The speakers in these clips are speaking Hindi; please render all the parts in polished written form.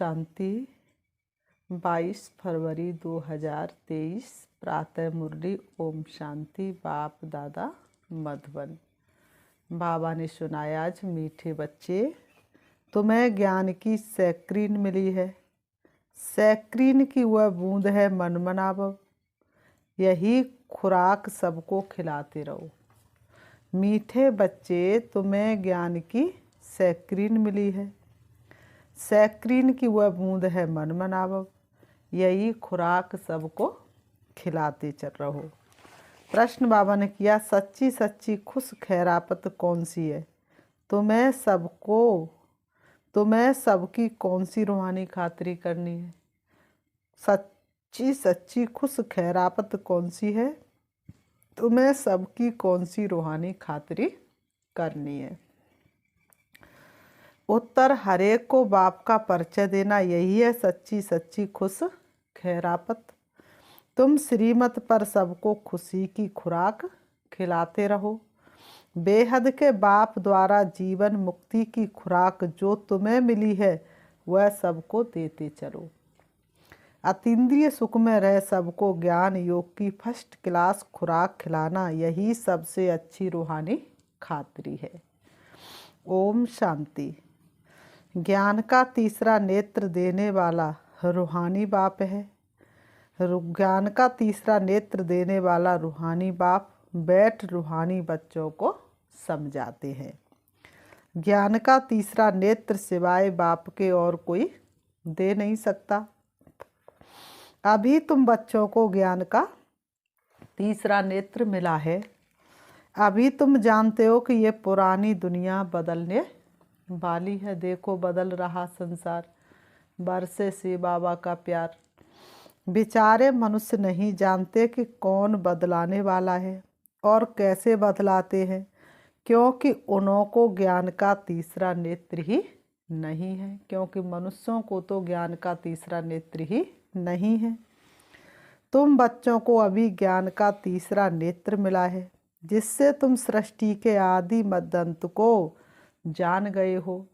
शांति। 22 फरवरी 2023 प्रातः मुरली। ओम शांति। बाप दादा मधुबन। बाबा ने सुनाया, आज मीठे बच्चे, तुम्हें ज्ञान की सैक्रीन मिली है। सैक्रीन की वह बूंद है मनमनाभव। यही खुराक सबको खिलाते रहो। मीठे बच्चे, तुम्हें ज्ञान की सैक्रीन मिली है। सैक्रीन की वह बूंद है मनमनाभव। यही खुराक सबको खिलाते चल रहो। प्रश्न बाबा ने किया, सच्ची सच्ची खुश खैरापत कौन सी है? तुम्हें सबकी कौन सी रूहानी खातिरी करनी है? सच्ची सच्ची खुश खैरापत कौन सी है? तुम्हें सबकी कौन सी रूहानी खातिरी करनी है? उत्तर, हरेक को बाप का परिचय देना, यही है सच्ची सच्ची खुश खैरापत। तुम श्रीमत पर सबको खुशी की खुराक खिलाते रहो। बेहद के बाप द्वारा जीवन मुक्ति की खुराक जो तुम्हें मिली है वह सबको देते चलो। अतीन्द्रिय सुख में रह सबको ज्ञान योग की फर्स्ट क्लास खुराक खिलाना, यही सबसे अच्छी रूहानी खातिरी है। ओम शांति। ज्ञान का तीसरा नेत्र देने वाला रूहानी बाप है। ज्ञान का तीसरा नेत्र देने वाला रूहानी बाप बैठ रूहानी बच्चों को समझाते हैं। ज्ञान का तीसरा नेत्र सिवाय बाप के और कोई दे नहीं सकता। अभी तुम बच्चों को ज्ञान का तीसरा नेत्र मिला है। अभी तुम जानते हो कि ये पुरानी दुनिया बदलने वाली है। देखो बदल रहा संसार, बरसे से बाबा का प्यार। बेचारे मनुष्य नहीं जानते कि कौन बदलाने वाला है और कैसे बदलाते हैं, क्योंकि उन्हों को ज्ञान का तीसरा नेत्र ही नहीं है। क्योंकि मनुष्यों को तो ज्ञान का तीसरा नेत्र ही नहीं है। तुम बच्चों को अभी ज्ञान का तीसरा नेत्र मिला है, जिससे तुम सृष्टि के आदि मध्य अंत को जान गए हो।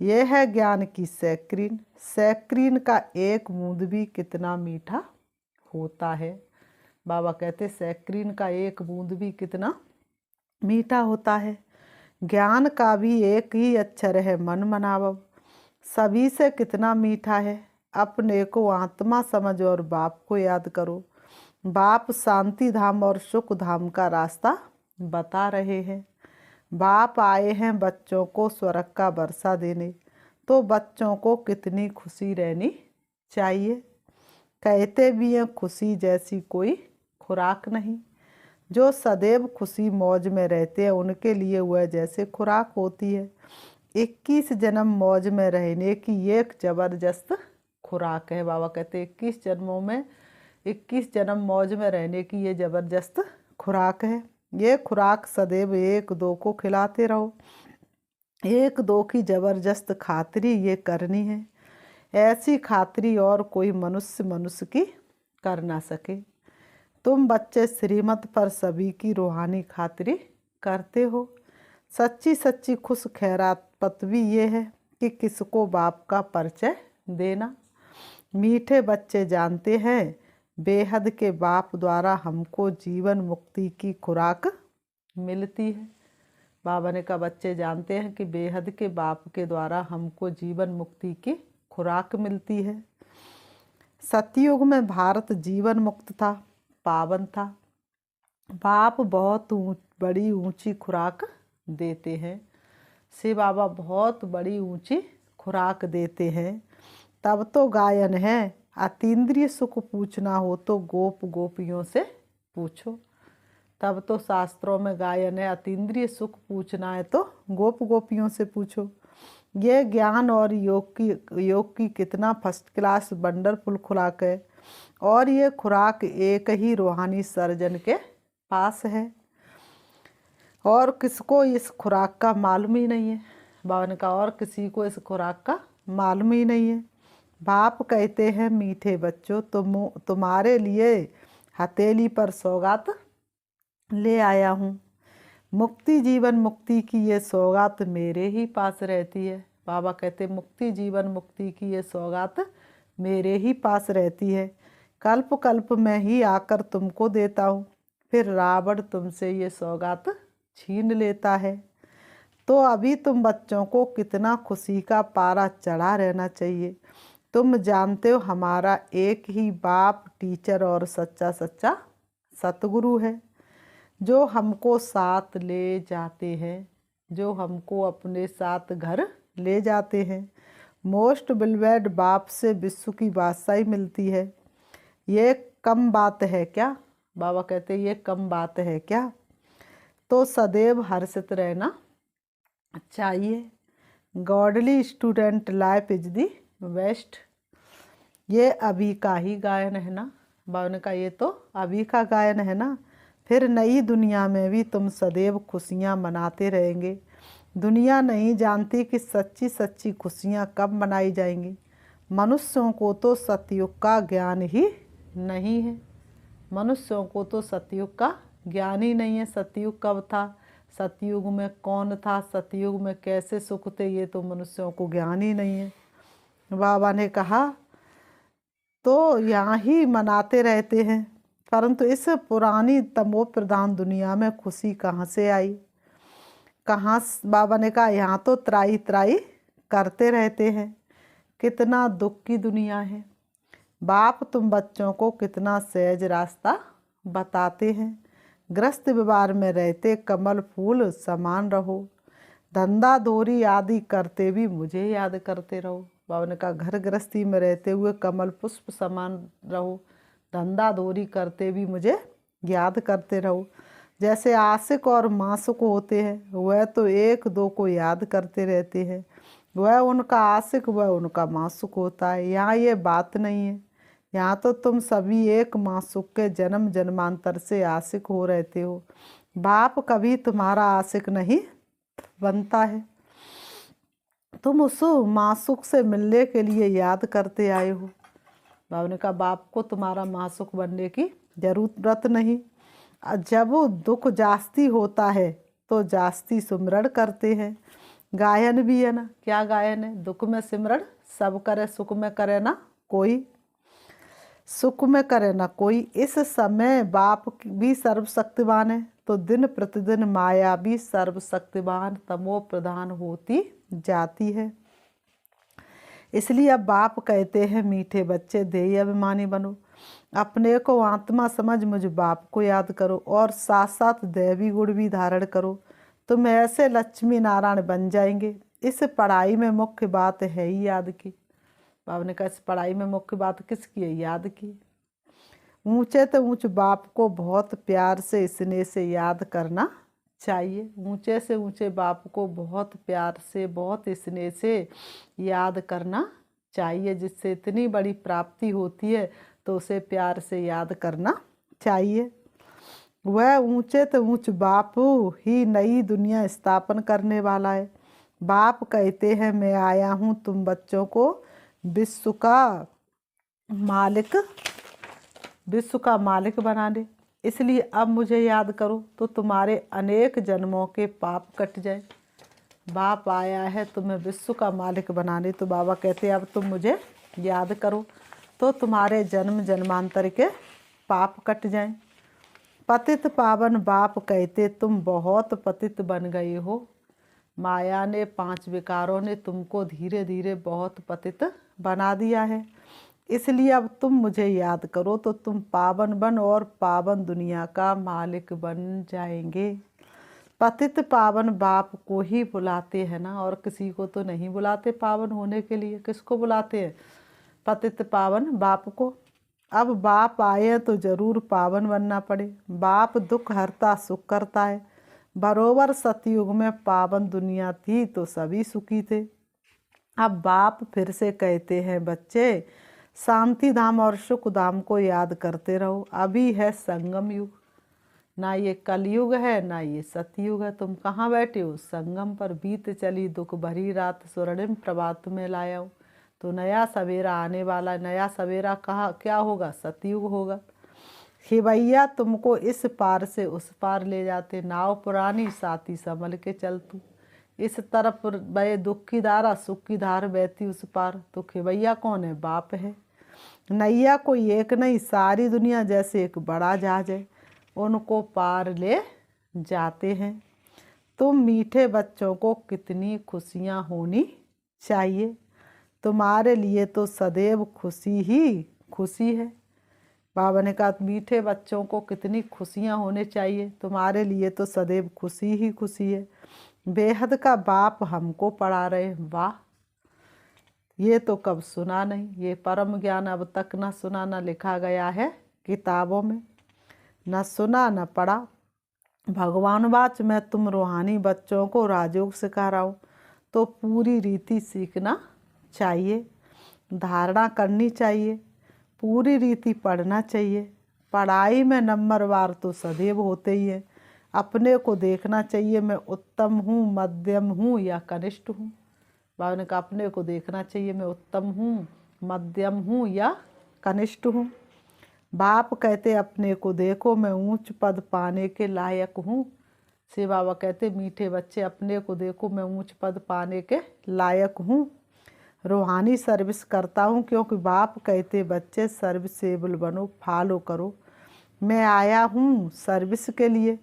यह है ज्ञान की सैक्रीन। सैक्रीन का एक बूंद भी कितना मीठा होता है। बाबा कहते सैक्रीन का एक बूंद भी कितना मीठा होता है। ज्ञान का भी एक ही अक्षर है मनमनाभव। सभी से कितना मीठा है। अपने को आत्मा समझ और बाप को याद करो। बाप शांति धाम और सुख धाम का रास्ता बता रहे हैं। बाप आए हैं बच्चों को स्वर्ग का वर्षा देने, तो बच्चों को कितनी खुशी रहनी चाहिए। कहते भी हैं खुशी जैसी कोई खुराक नहीं। जो सदैव खुशी मौज में रहते हैं उनके लिए वह जैसे खुराक होती है। 21 जन्म मौज में रहने की ये एक जबरदस्त खुराक है। बाबा कहते 21 जन्मों में 21 जन्म मौज में रहने की ये जबरदस्त खुराक है। ये खुराक सदैव एक दो को खिलाते रहो। एक दो की जबरदस्त खातिरी ये करनी है। ऐसी खातिरी और कोई मनुष्य की कर ना सके। तुम बच्चे श्रीमत पर सभी की रूहानी खातिरी करते हो। सच्ची सच्ची खुश खैरापत भी ये है कि किसको बाप का परिचय देना। मीठे बच्चे जानते हैं बेहद के बाप द्वारा हमको जीवन मुक्ति की खुराक मिलती है। बाबा ने कहा बच्चे जानते हैं कि बेहद के बाप के द्वारा हमको जीवन मुक्ति की खुराक मिलती है। सतयुग में भारत जीवन मुक्त था, पावन था। बाप बहुत बड़ी ऊंची खुराक देते हैं। से बाबा बहुत बड़ी ऊंची खुराक देते हैं। तब तो गायन है, अतीन्द्रिय सुख पूछना हो तो गोप गोपियों से पूछो। तब तो शास्त्रों में गायन है, अतीन्द्रिय सुख पूछना है तो गोप गोपियों से पूछो। ये ज्ञान और योग की कितना फर्स्ट क्लास वंडरफुल खुराक है। और ये खुराक एक ही रूहानी सर्जन के पास है और किसको इस खुराक का मालूम ही नहीं है। बाबा ने कहा और किसी को इस खुराक का मालूम ही नहीं है। बाप कहते हैं मीठे बच्चों, तुम्हारे लिए हथेली पर सौगात ले आया हूँ। मुक्ति जीवन मुक्ति की ये सौगात मेरे ही पास रहती है। बाबा कहते मुक्ति जीवन मुक्ति की ये सौगात मेरे ही पास रहती है, कल्प कल्प में ही आकर तुमको देता हूँ, फिर रावण तुमसे ये सौगात छीन लेता है। तो अभी तुम बच्चों को कितना खुशी का पारा चढ़ा रहना चाहिए। तुम जानते हो हमारा एक ही बाप टीचर और सच्चा सच्चा सतगुरु है, जो हमको साथ ले जाते हैं, जो हमको अपने साथ घर ले जाते हैं। मोस्ट बिलवेड बाप से विश्व की बादशाही मिलती है। ये कम बात है क्या? बाबा कहते ये कम बात है क्या? तो सदैव हर्षित रहना चाहिए। Godly student life is the best. ये अभी का ही गायन है ना। बाबा ने कहा ये तो अभी का गायन है ना, फिर नई दुनिया में भी तुम सदैव खुशियाँ मनाते रहेंगे। दुनिया नहीं जानती कि सच्ची सच्ची खुशियाँ कब मनाई जाएंगी। मनुष्यों को तो सतयुग का ज्ञान ही नहीं है। मनुष्यों को तो सतयुग का ज्ञान ही नहीं है। सतयुग कब था, सतयुग में कौन था, सतयुग में कैसे सुख थे, ये तो मनुष्यों को ज्ञान ही नहीं है। बाबा ने कहा तो यहाँ ही मनाते रहते हैं, परंतु इस पुरानी तमो प्रधान दुनिया में खुशी कहाँ से आई? कहाँ? बाबा ने कहा यहाँ तो त्राई त्राई करते रहते हैं। कितना दुख की दुनिया है। बाप तुम बच्चों को कितना सहज रास्ता बताते हैं। ग्रस्त व्यवहार में रहते कमल फूल समान रहो। धंधा धोरी आदि करते भी मुझे याद करते रहो। बाबा ने कहा घर गृहस्थी में रहते हुए कमल पुष्प समान रहो, धंधा धोरी करते भी मुझे याद करते रहो। जैसे आशिक और मासूक होते हैं, वह तो एक दो को याद करते रहते हैं, वह उनका आशिक वह उनका मासूक होता है। यहाँ ये बात नहीं है। यहाँ तो तुम सभी एक मासूक के जन्म जन्मांतर से आशिक हो रहते हो। बाप कभी तुम्हारा आशिक नहीं बनता है। तुम उस मासूक से मिलने के लिए याद करते आए हो। बाबा ने कहा बाप को तुम्हारा मासूक बनने की जरूरत नहीं। जब दुख जास्ती होता है तो जास्ती सुमरण करते हैं। गायन भी है ना। क्या गायन है? दुख में सिमरण सब करे, सुख में करे ना कोई, सुख में करे ना कोई। इस समय बाप भी सर्वशक्तिवान है, तो दिन प्रतिदिन माया भी सर्वशक्तिवान तमो प्रधान होती जाती है। इसलिए अब बाप कहते हैं मीठे बच्चे देही अभिमानी बनो, अपने को आत्मा समझ मुझ बाप को याद करो और साथ साथ दैवी गुण भी धारण करो। तुम ऐसे लक्ष्मी नारायण बन जाएंगे। इस पढ़ाई में मुख्य बात है ही याद की। बाबा ने कहा इस पढ़ाई में मुख्य बात किसकी है? याद की। ऊंचे तो ऊंच बाप को बहुत प्यार से स्नेह से याद करना चाहिए। ऊंचे से ऊंचे बाप को बहुत प्यार से बहुत स्नेह से याद करना चाहिए। जिससे इतनी बड़ी प्राप्ति होती है तो उसे प्यार से याद करना चाहिए। वह ऊंचे तो ऊंच बाप ही नई दुनिया स्थापन करने वाला है। बाप कहते हैं मैं आया हूँ तुम बच्चों को विश्व का मालिक बनाने। इसलिए अब मुझे याद करो तो तुम्हारे अनेक जन्मों के पाप कट जाए। बाप आया है तुम्हें विश्व का मालिक बनाने, तो बाबा कहते हैं अब तुम मुझे याद करो तो तुम्हारे जन्म जन्मांतर के पाप कट जाएं। पतित पावन बाप कहते तुम बहुत पतित बन गए हो। माया ने 5 विकारों ने तुमको धीरे धीरे बहुत पतित बना दिया है। इसलिए अब तुम मुझे याद करो तो तुम पावन बन और पावन दुनिया का मालिक बन जाएंगे। पतित पावन बाप को ही बुलाते हैं ना, और किसी को तो नहीं बुलाते पावन होने के लिए। किसको बुलाते हैं? पतित पावन बाप को। अब बाप आए तो जरूर पावन बनना पड़े। बाप दुख हरता सुख करता है। बरोबर सतयुग में पावन दुनिया थी तो सभी सुखी थे। अब बाप फिर से कहते हैं बच्चे शांति धाम और सुख धाम को याद करते रहो। अभी है संगम युग, ना ये कलयुग है ना ये सतयुग है। तुम कहाँ बैठे हो? संगम पर। बीत चली दुख भरी रात स्वर्णिम प्रभात में लाया हूँ। तो नया सवेरा आने वाला। नया सवेरा कहाँ क्या होगा? सतयुग होगा। हे भैया तुमको इस पार से उस पार ले जाते। नाव पुरानी साथी संभल के चल तू। इस तरफ बहे दुख की धारा, सुख की धार बहती उस पार। तो खेवैया कौन है? बाप है। नैया कोई एक नहीं, सारी दुनिया जैसे एक बड़ा जहाज है, उनको पार ले जाते हैं। तुम मीठे बच्चों को कितनी खुशियाँ होनी चाहिए, तुम्हारे लिए तो सदैव खुशी ही खुशी है। बाबा ने कहा मीठे बच्चों को कितनी खुशियाँ होने चाहिए, तुम्हारे लिए तो सदैव खुशी ही खुशी है। बेहद का बाप हमको पढ़ा रहे, वाह! ये तो कब सुना नहीं, ये परम ज्ञान अब तक न सुना न लिखा गया है किताबों में, न सुना न पढ़ा। भगवानवाच मैं तुम रूहानी बच्चों को राजयोग सिखा रहा हूँ, तो पूरी रीति सीखना चाहिए, धारणा करनी चाहिए, पूरी रीति पढ़ना चाहिए। पढ़ाई में नंबरवार तो सदैव होते ही है। अपने को देखना चाहिए, मैं उत्तम हूँ, मध्यम हूँ या कनिष्ठ हूँ। बाबा ने कहा अपने को देखना चाहिए, मैं उत्तम हूँ, मध्यम हूँ या कनिष्ठ हूँ। बाप कहते अपने को देखो, मैं ऊंच पद पाने के लायक हूँ। से बाबा कहते मीठे बच्चे अपने को देखो, मैं ऊंच पद पाने के लायक हूँ। रूहानी सर्विस करता हूँ, क्योंकि बाप कहते बच्चे सर्विसेबल बनो, फॉलो करो। मैं आया हूँ सर्विस के लिए,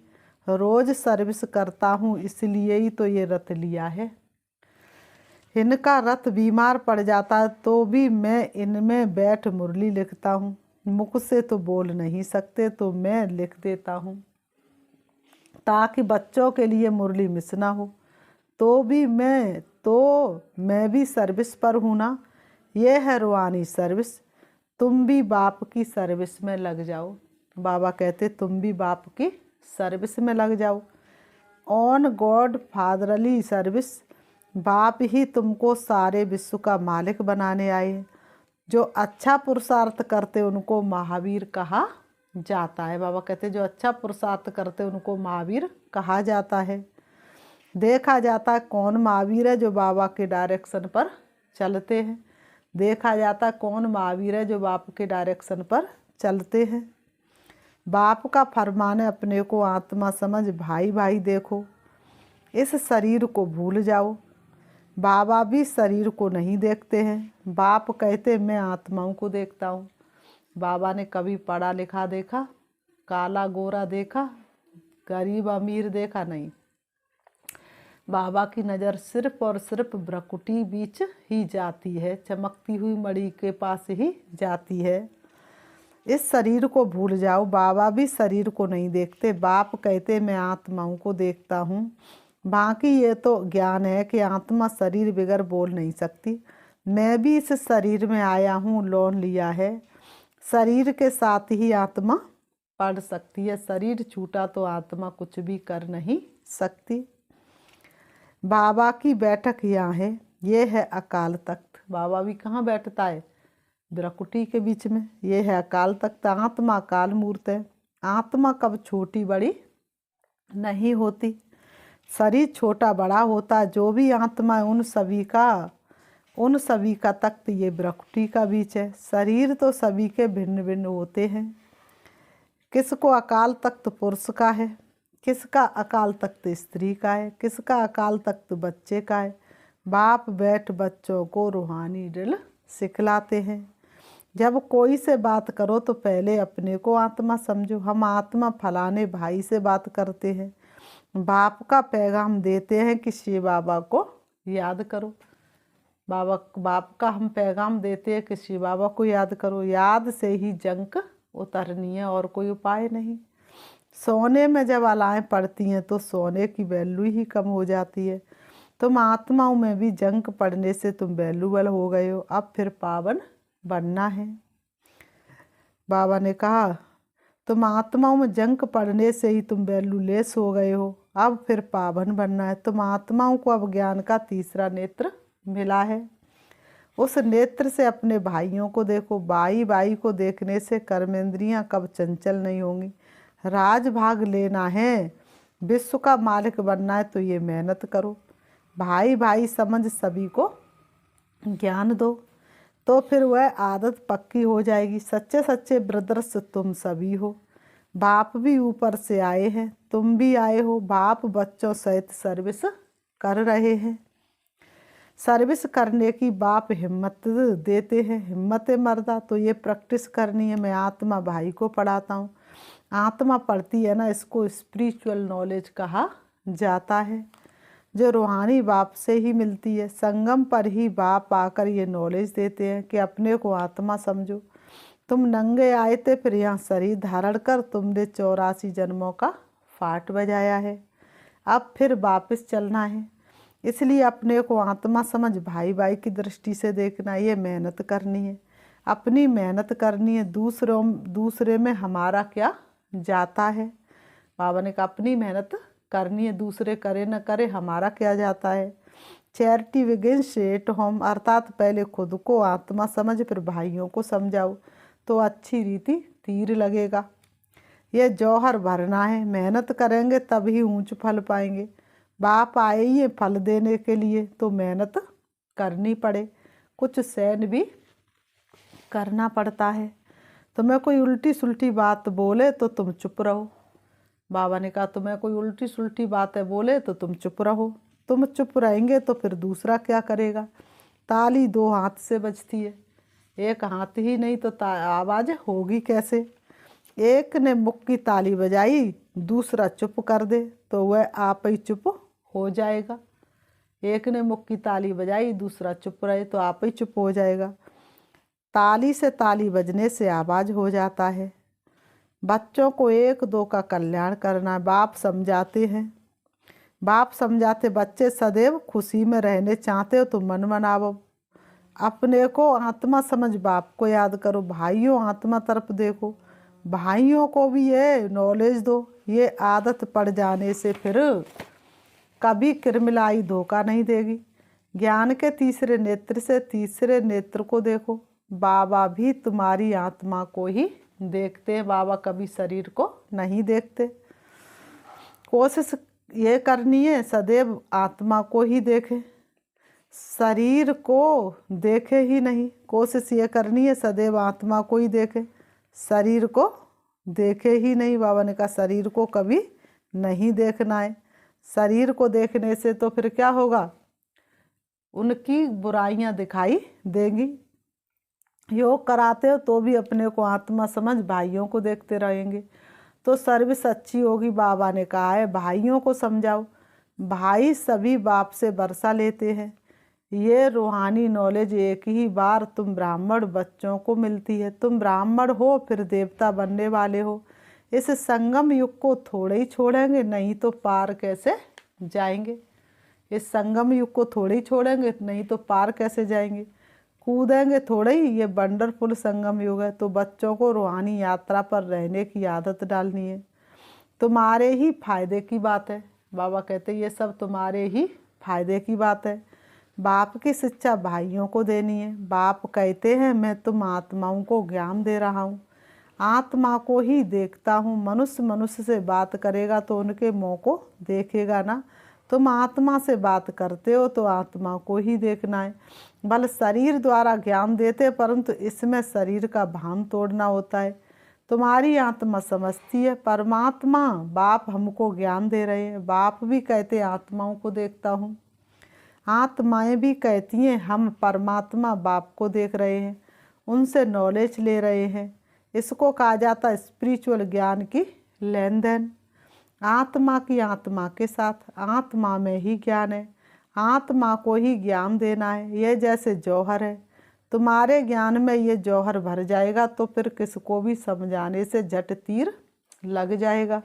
रोज़ सर्विस करता हूँ, इसलिए ही तो ये रथ लिया है। इनका रथ बीमार पड़ जाता है तो भी मैं इनमें बैठ मुरली लिखता हूँ। मुख से तो बोल नहीं सकते तो मैं लिख देता हूँ, ताकि बच्चों के लिए मुरली मिस ना हो। तो मैं भी सर्विस पर हूँ ना। ये है रूहानी सर्विस, तुम भी बाप की सर्विस में लग जाओ। बाबा कहते तुम भी बाप की सर्विस में लग जाओ। ऑन गॉड फादरली सर्विस, बाप ही तुमको सारे विश्व का मालिक बनाने आए हैं। जो अच्छा पुरुषार्थ करते उनको महावीर कहा जाता है। बाबा कहते जो अच्छा पुरुषार्थ करते उनको महावीर कहा जाता है। देखा जाता है कौन महावीर है, जो बाबा के डायरेक्शन पर चलते हैं। देखा जाता कौन महावीर है, जो बाप के डायरेक्शन पर चलते हैं। बाप का फरमान है अपने को आत्मा समझ, भाई भाई देखो, इस शरीर को भूल जाओ। बाबा भी शरीर को नहीं देखते हैं। बाप कहते मैं आत्माओं को देखता हूँ। बाबा ने कभी पढ़ा लिखा देखा, काला गोरा देखा, गरीब अमीर देखा नहीं। बाबा की नज़र सिर्फ और सिर्फ भ्रकुटी बीच ही जाती है, चमकती हुई मणि के पास ही जाती है। इस शरीर को भूल जाओ। बाबा भी शरीर को नहीं देखते। बाप कहते मैं आत्माओं को देखता हूँ। बाकी ये तो ज्ञान है कि आत्मा शरीर बगैर बोल नहीं सकती। मैं भी इस शरीर में आया हूँ, लोन लिया है। शरीर के साथ ही आत्मा पढ़ सकती है। शरीर छूटा तो आत्मा कुछ भी कर नहीं सकती। बाबा की बैठक यहाँ है, ये है अकाल तख्त। बाबा भी कहाँ बैठता है? ब्रकुटी के बीच में। ये है अकाल तख्त। आत्मा अकाल मूर्त है। आत्मा कब छोटी बड़ी नहीं होती, शरीर छोटा बड़ा होता। जो भी आत्मा है उन सभी का तख्त ये ब्रकुटी का बीच है। शरीर तो सभी के भिन्न भिन्न होते हैं। किसको अकाल तख्त पुरुष का है, किसका अकाल तख्त स्त्री का है, किसका अकाल तख्त बच्चे का है। बाप बैठ बच्चों को रूहानी ड्रिल सिखलाते हैं। जब कोई से बात करो तो पहले अपने को आत्मा समझो। हम आत्मा फलाने भाई से बात करते हैं, बाप का पैगाम देते हैं कि शिव बाबा को याद करो। बाप का हम पैगाम देते हैं कि शिव बाबा को याद करो। याद से ही जंक उतरनी है, और कोई उपाय नहीं। सोने में जब अलाएँ पड़ती हैं तो सोने की वैल्यू ही कम हो जाती है। तुम आत्माओं में भी जंक पड़ने से तुम वैल्यूबल हो गए हो। अब फिर पावन बनना है। बाबा ने कहा तुम आत्माओं में जंक पड़ने से ही तुम वैल्यूलेस हो गए हो, अब फिर पावन बनना है। तुम आत्माओं को अब ज्ञान का तीसरा नेत्र मिला है। उस नेत्र से अपने भाइयों को देखो। भाई भाई को देखने से कर्मेंद्रियां कब चंचल नहीं होंगी। राजभाग लेना है, विश्व का मालिक बनना है तो ये मेहनत करो। भाई भाई समझ सभी को ज्ञान दो, तो फिर वह आदत पक्की हो जाएगी। सच्चे सच्चे ब्रदर्स तुम सभी हो। बाप भी ऊपर से आए हैं, तुम भी आए हो। बाप बच्चों सहित सर्विस कर रहे हैं। सर्विस करने की बाप हिम्मत देते हैं, हिम्मत मर्दा। तो ये प्रैक्टिस करनी है। मैं आत्मा भाई को पढ़ाता हूँ। आत्मा पढ़ती है ना, इसको स्पिरिचुअल नॉलेज कहा जाता है, जो रूहानी बाप से ही मिलती है। संगम पर ही बाप आकर ये नॉलेज देते हैं कि अपने को आत्मा समझो। तुम नंगे आए थे, फिर यहाँ शरीर धारण कर तुमने 84 जन्मों का फाट बजाया है। अब फिर वापस चलना है, इसलिए अपने को आत्मा समझ भाई भाई की दृष्टि से देखना। ये मेहनत करनी है, अपनी मेहनत करनी है। दूसरे में हमारा क्या जाता है। बाबा ने कहा अपनी मेहनत करनी है, दूसरे करे न करे हमारा क्या जाता है। चैरिटी बिगिंस एट होम, अर्थात पहले खुद को आत्मा समझ फिर भाइयों को समझाओ, तो अच्छी रीति तीर लगेगा। ये जौहर भरना है, मेहनत करेंगे तभी ऊंच फल पाएंगे। बाप आए ही फल देने के लिए, तो मेहनत करनी पड़े, कुछ सहन भी करना पड़ता है। तुम्हें कोई उल्टी सुल्टी बात बोले तो तुम चुप रहो। बाबा ने कहा तुम्हें कोई उल्टी सुल्टी बातें बोले तो तुम चुप रहो। तुम चुप रहेंगे तो फिर दूसरा क्या करेगा। ताली 2 हाथ से बजती है, एक हाथ ही नहीं तो आवाज़ होगी कैसे। एक ने मुख की ताली बजाई, दूसरा चुप कर दे तो वह आप ही चुप हो जाएगा। एक ने मुख की ताली बजाई, दूसरा चुप रहे तो आप ही चुप हो जाएगा। ताली से ताली बजने से आवाज़ हो जाता है। बच्चों को 1-2 का कल्याण करना बाप समझाते हैं। बाप समझाते बच्चे सदैव खुशी में रहने चाहते हो तो मन मनावो। अपने को आत्मा समझ बाप को याद करो। भाइयों आत्मा तरफ देखो, भाइयों को भी ये नॉलेज दो। ये आदत पड़ जाने से फिर कभी किरमिलाई धोखा नहीं देगी। ज्ञान के तीसरे नेत्र से तीसरे नेत्र को देखो। बाबा भी तुम्हारी आत्मा को ही देखते हैं, बाबा कभी शरीर को नहीं देखते। कोशिश ये करनी है सदैव आत्मा को ही देखे, शरीर को देखे ही नहीं। कोशिश ये करनी है सदैव आत्मा को ही देखे, शरीर को देखे ही नहीं। बाबा ने कहा शरीर को कभी नहीं देखना है। शरीर को देखने से तो फिर क्या होगा, उनकी बुराइयां दिखाई देंगी। योग कराते हो तो भी अपने को आत्मा समझ भाइयों को देखते रहेंगे तो सर्विस अच्छी होगी। बाबा ने कहा है भाइयों को समझाओ। भाई सभी बाप से वर्षा लेते हैं। ये रूहानी नॉलेज एक ही बार तुम ब्राह्मण बच्चों को मिलती है। तुम ब्राह्मण हो फिर देवता बनने वाले हो। इस संगम युग को थोड़े ही छोड़ेंगे, नहीं तो पार कैसे जाएंगे। इस संगम युग को थोड़े ही छोड़ेंगे, नहीं तो पार कैसे जाएंगे। कूदेंगे थोड़े ही। ये वंडरफुल संगम युग है। तो बच्चों को रूहानी यात्रा पर रहने की आदत डालनी है। तुम्हारे ही फायदे की बात है। बाबा कहते ये सब तुम्हारे ही फायदे की बात है। बाप की शिक्षा भाइयों को देनी है। बाप कहते हैं मैं तुम आत्माओं को ज्ञान दे रहा हूँ, आत्मा को ही देखता हूँ। मनुष्य मनुष्य से बात करेगा तो उनके मुँह को देखेगा ना। तुम आत्मा से बात करते हो तो आत्मा को ही देखना है। बल शरीर द्वारा ज्ञान देते, परंतु इसमें शरीर का भान तोड़ना होता है। तुम्हारी आत्मा समझती है परमात्मा बाप हमको ज्ञान दे रहे हैं। बाप भी कहते आत्माओं को देखता हूँ, आत्माएं भी कहती हैं हम परमात्मा बाप को देख रहे हैं, उनसे नॉलेज ले रहे हैं। इसको कहा जाता है स्पिरिचुअल ज्ञान की लेन देन। आत्मा की आत्मा के साथ, आत्मा में ही ज्ञान है, आत्मा को ही ज्ञान देना है। यह जैसे जौहर है, तुम्हारे ज्ञान में ये जौहर भर जाएगा तो फिर किसको भी समझाने से झट तीर लग जाएगा।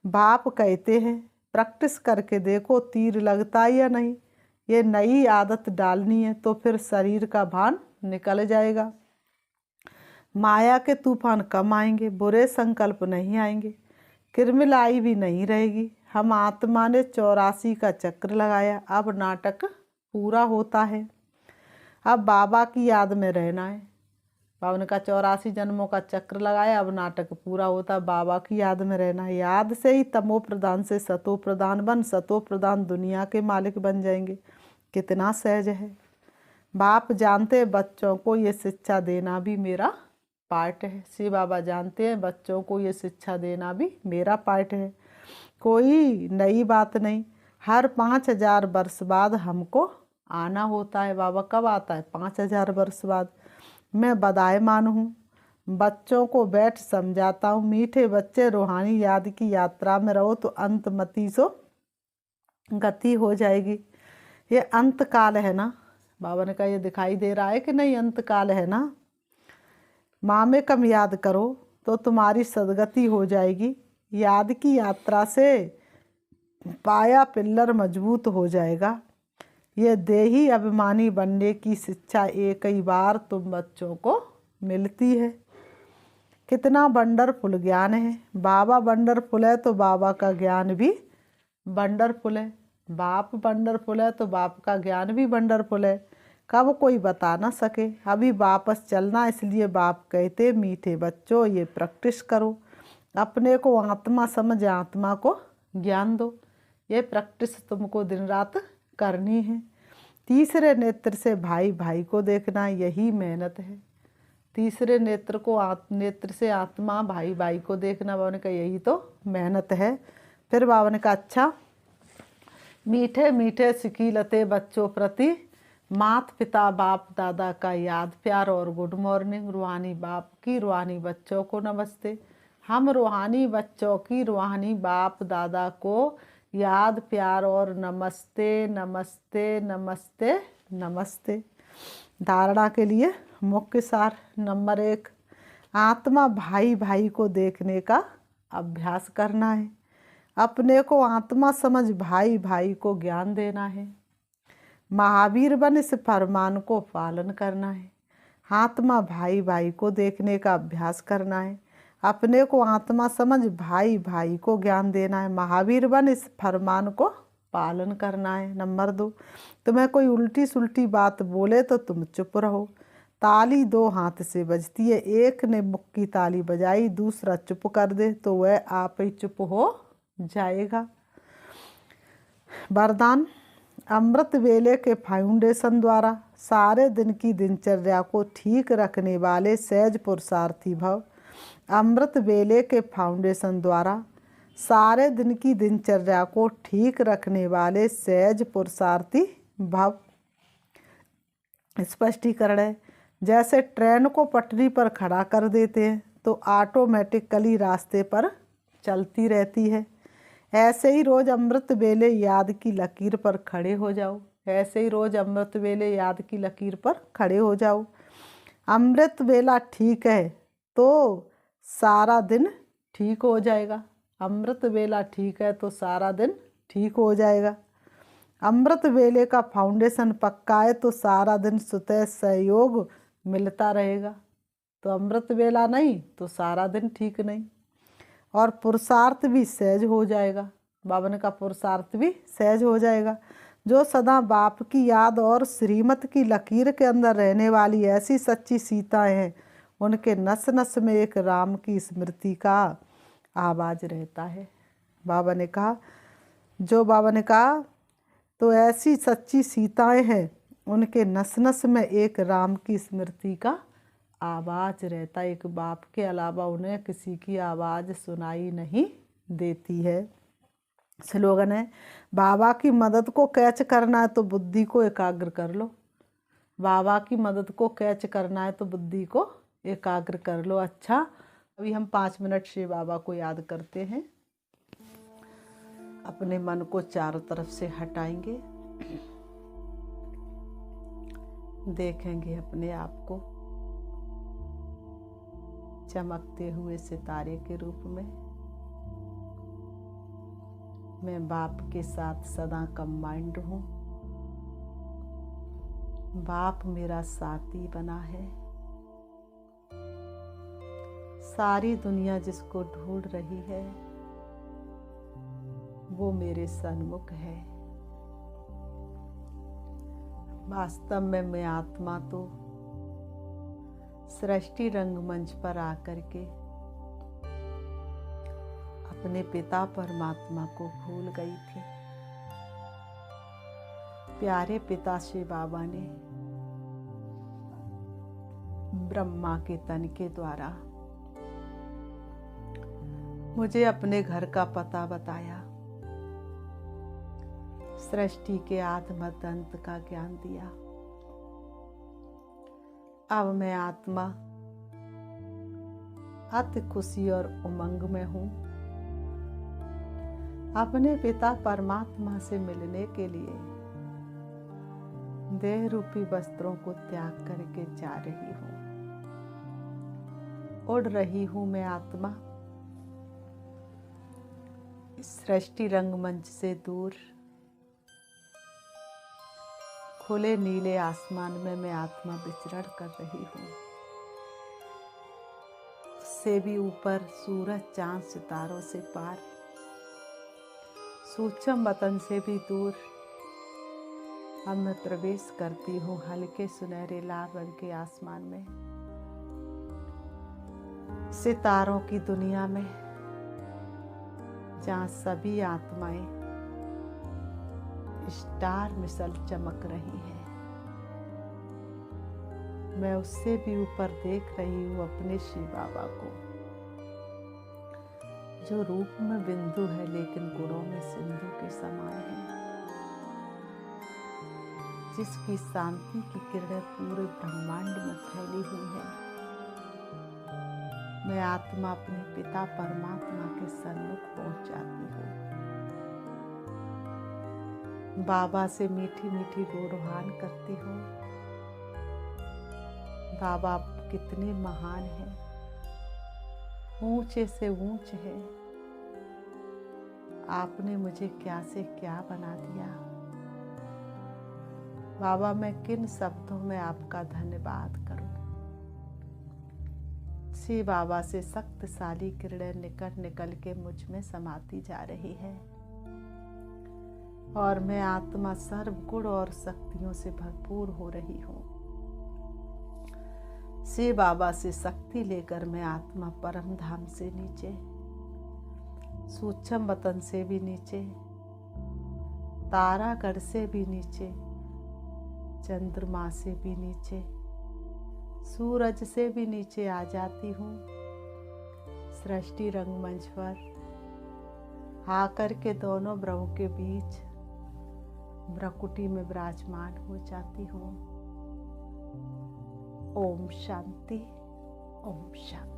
बाप कहते हैं प्रैक्टिस करके देखो तीर लगता है या नहीं। ये नई आदत डालनी है तो फिर शरीर का भान निकल जाएगा। माया के तूफान कम आएंगे, बुरे संकल्प नहीं आएंगे, किरमिलाई भी नहीं रहेगी। हम आत्मा ने 84 का चक्र लगाया, अब नाटक पूरा होता है। अब बाबा की याद में रहना है। बाबा ने कहा 84 जन्मों का चक्र लगाया, अब नाटक पूरा होता। बाबा की याद में रहना है। याद से ही तमो प्रधान से सतो प्रधान बन, सतो प्रधान दुनिया के मालिक बन जाएंगे। कितना सहज है। बाप जानते बच्चों को ये शिक्षा देना भी मेरा पार्ट है। श्री बाबा जानते हैं बच्चों को ये शिक्षा देना भी मेरा पार्ट है। कोई नई बात नहीं। हर 5000 वर्ष बाद हमको आना होता है। बाबा कब आता है? 5000 वर्ष बाद। मैं बधाईमान हूँ, बच्चों को बैठ समझाता हूँ। मीठे बच्चे, रूहानी याद की यात्रा में रहो तो अंतमति सो गति हो जाएगी। ये अंत काल है ना, बाबा ने कहा ये दिखाई दे रहा है कि नहीं, अंत काल है ना। माँ में कम याद करो तो तुम्हारी सदगति हो जाएगी। याद की यात्रा से पाया पिल्लर मजबूत हो जाएगा। ये देही अभिमानी बनने की शिक्षा एक ही बार तुम बच्चों को मिलती है। कितना वंडरफुल ज्ञान है। बाबा वंडरफुल है तो बाबा का ज्ञान भी वंडरफुल है। बाप वंडरफुल है तो बाप का ज्ञान भी वंडरफुल है। कब कोई बता ना सके। अभी वापस चलना, इसलिए बाप कहते मीठे बच्चों ये प्रैक्टिस करो। अपने को आत्मा समझ आत्मा को ज्ञान दो। ये प्रैक्टिस तुमको दिन रात करनी है। तीसरे नेत्र से भाई भाई को देखना, यही मेहनत है। तीसरे नेत्र से आत्मा भाई भाई को देखना, बाबा ने कहा यही तो मेहनत है। फिर बाबा ने कहा अच्छा, मीठे मीठे सिकीलते बच्चों प्रति मात पिता बाप दादा का याद प्यार और गुड मॉर्निंग। रूहानी बाप की रूहानी बच्चों को नमस्ते। हम रूहानी बच्चों की रूहानी बाप दादा को याद प्यार और नमस्ते नमस्ते नमस्ते नमस्ते। धारणा के लिए मुख्य सार नंबर 1, आत्मा भाई भाई को देखने का अभ्यास करना है। अपने को आत्मा समझ भाई भाई को ज्ञान देना है। महावीर बन इस फरमान को पालन करना है। आत्मा भाई भाई को देखने का अभ्यास करना है। अपने को आत्मा समझ भाई भाई को ज्ञान देना है। महावीर बन इस फरमान को पालन करना है। नंबर 2, तुम्हें कोई उल्टी सुल्टी बात बोले तो तुम चुप रहो। ताली 2 हाथ से बजती है। एक ने मुक्की ताली बजाई, दूसरा चुप कर दे तो वह आप ही चुप हो जाएगा। वरदान, अमृत वेले के फाउंडेशन द्वारा सारे दिन की दिनचर्या को ठीक रखने वाले सहज पुरुषार्थी भव। अमृत वेले के फाउंडेशन द्वारा सारे दिन की दिनचर्या को ठीक रखने वाले सहज पुरुषार्थी भव। स्पष्टीकरण है, जैसे ट्रेन को पटरी पर खड़ा कर देते हैं तो ऑटोमेटिकली रास्ते पर चलती रहती है, ऐसे ही रोज़ अमृत वेले याद की लकीर पर खड़े हो जाओ। ऐसे ही रोज़ अमृत वेले याद की लकीर पर खड़े हो जाओ। अमृत वेला ठीक है तो सारा दिन ठीक हो जाएगा। अमृत वेला ठीक है तो सारा दिन ठीक हो जाएगा। अमृत वेले का फाउंडेशन पक्का है तो सारा दिन स्वतः सहयोग मिलता रहेगा। तो अमृत वेला नहीं तो सारा दिन ठीक नहीं। और पुरुषार्थ भी सहज हो जाएगा। बाबा ने कहा पुरुषार्थ भी सहज हो जाएगा। जो सदा बाप की याद और श्रीमत की लकीर के अंदर रहने वाली ऐसी सच्ची सीताएं हैं, उनके नस नस में एक राम की स्मृति का आवाज़ रहता है। बाबा ने कहा तो ऐसी सच्ची सीताएं हैं, उनके नस नस में एक राम की स्मृति का आवाज़ रहता है। एक बाप के अलावा उन्हें किसी की आवाज़ सुनाई नहीं देती है। स्लोगन है, बाबा की मदद को कैच करना है तो बुद्धि को एकाग्र कर लो। बाबा की मदद को कैच करना है तो बुद्धि को एकाग्र कर लो। अच्छा, अभी हम 5 मिनट से बाबा को याद करते हैं। अपने मन को चारों तरफ से हटाएंगे, देखेंगे अपने आप को चमकते हुए सितारे के रूप में। मैं बाप के साथ सदा कंबाइंड हूँ। बाप मेरा साथी बना है। सारी दुनिया जिसको ढूंढ रही है वो मेरे सन्मुख है। वास्तव में मैं आत्मा तो सृष्टि रंगमंच पर आकर के अपने पिता परमात्मा को भूल गई थी। प्यारे पिता श्री बाबा ने ब्रह्मा के तन के द्वारा मुझे अपने घर का पता बताया। सृष्टि के आदि मध्य अंत का ज्ञान दिया। अब मैं आत्मा अति खुशी और उमंग में हूँ। अपने पिता परमात्मा से मिलने के लिए देह रूपी वस्त्रों को त्याग करके जा रही हूँ। उड़ रही हूँ मैं आत्मा सृष्टि रंगमंच से दूर। खुले नीले आसमान में मैं आत्मा विचरण कर रही हूँ। उससे भी ऊपर सूरज चांद सितारों से पार, सूक्ष्म वतन से भी दूर। अब मैं प्रवेश करती हूँ हल्के सुनहरे लाल रंग के आसमान में, सितारों की दुनिया में, जहाँ सभी आत्माएं स्टार मिसल चमक रही हैं। मैं उससे भी ऊपर देख रही हूँ अपने शिव बाबा को, जो रूप में बिंदु है लेकिन गुणों में सिंधु के समान है, जिसकी शांति की किरणें पूरे ब्रह्मांड में फैली हुई है। मैं आत्मा अपने पिता परमात्मा के सन्मुख पहुंच जाती हूँ। बाबा से मीठी मीठी गुणगान करती हूँ। बाबा आप कितने महान हैं, ऊंचे से ऊंच है। आपने मुझे क्या से क्या बना दिया। बाबा मैं किन शब्दों में आपका धन्यवाद करूं। शिव बाबा से शक्तिशाली किरणें निकल निकल के मुझ में समाती जा रही है और मैं आत्मा सर्वगुण और शक्तियों से भरपूर हो रही हूँ। शिव बाबा से शक्ति लेकर मैं आत्मा परम धाम से नीचे, सूक्ष्म वतन से भी नीचे, तारागढ़ से भी नीचे, चंद्रमा से भी नीचे, सूरज से भी नीचे आ जाती हूँ। सृष्टि रंगमंच पर आकर के दोनों ब्रह्मों के बीच भ्रकुटी में विराजमान हो जाती हूँ। ओम शांति, ओम शांति।